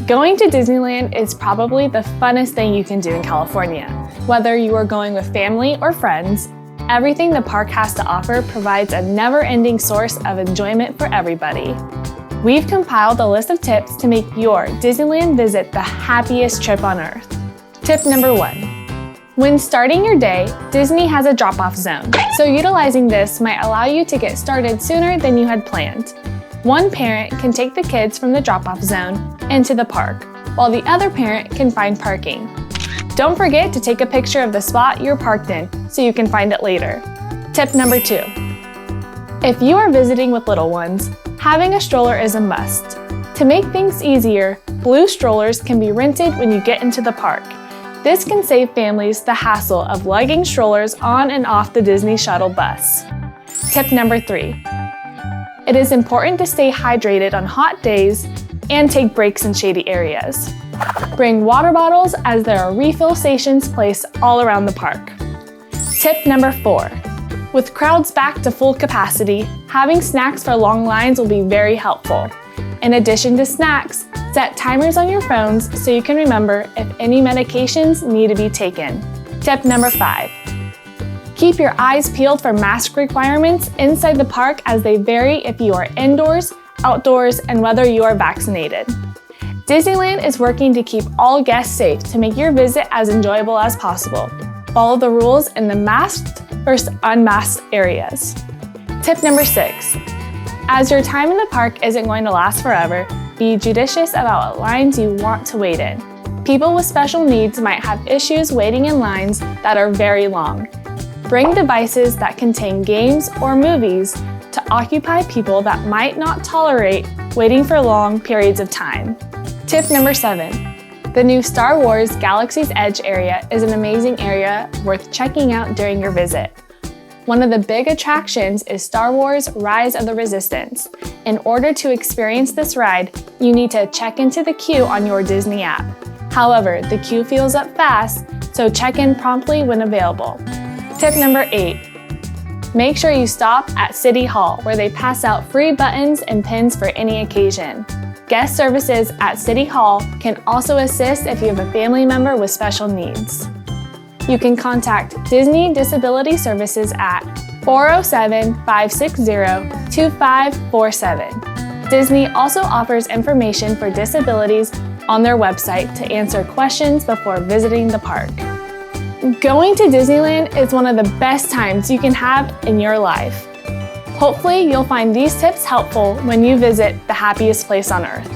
Going to Disneyland is probably the funnest thing you can do in California. Whether you are going with family or friends, everything the park has to offer provides a never-ending source of enjoyment for everybody. We've compiled a list of tips to make your Disneyland visit the happiest trip on Earth. Tip number 1. When starting your day, Disney has a drop-off zone, so utilizing this might allow you to get started sooner than you had planned. One parent can take the kids from the drop-off zone into the park, while the other parent can find parking. Don't forget to take a picture of the spot you're parked in so you can find it later. Tip number 2. If you are visiting with little ones, having a stroller is a must. To make things easier, blue strollers can be rented when you get into the park. This can save families the hassle of lugging strollers on and off the Disney shuttle bus. Tip number 3. It is important to stay hydrated on hot days and take breaks in shady areas. Bring water bottles as there are refill stations placed all around the park. Tip number 4. With crowds back to full capacity, having snacks for long lines will be very helpful. In addition to snacks, set timers on your phones so you can remember if any medications need to be taken. Tip number 5. Keep your eyes peeled for mask requirements inside the park as they vary if you are indoors, outdoors, and whether you are vaccinated. Disneyland is working to keep all guests safe to make your visit as enjoyable as possible. Follow the rules in the masked versus unmasked areas. Tip number 6. As your time in the park isn't going to last forever, be judicious about what lines you want to wait in. People with special needs might have issues waiting in lines that are very long. Bring devices that contain games or movies to occupy people that might not tolerate waiting for long periods of time. Tip number 7. The new Star Wars Galaxy's Edge area is an amazing area worth checking out during your visit. One of the big attractions is Star Wars Rise of the Resistance. In order to experience this ride, you need to check into the queue on your Disney app. However, the queue fills up fast, so check in promptly when available. Tip number 8. Make sure you stop at City Hall, where they pass out free buttons and pins for any occasion. Guest services at City Hall can also assist if you have a family member with special needs. You can contact Disney Disability Services at 407-560-2547. Disney also offers information for disabilities on their website to answer questions before visiting the park. Going to Disneyland is one of the best times you can have in your life. Hopefully, you'll find these tips helpful when you visit the happiest place on Earth.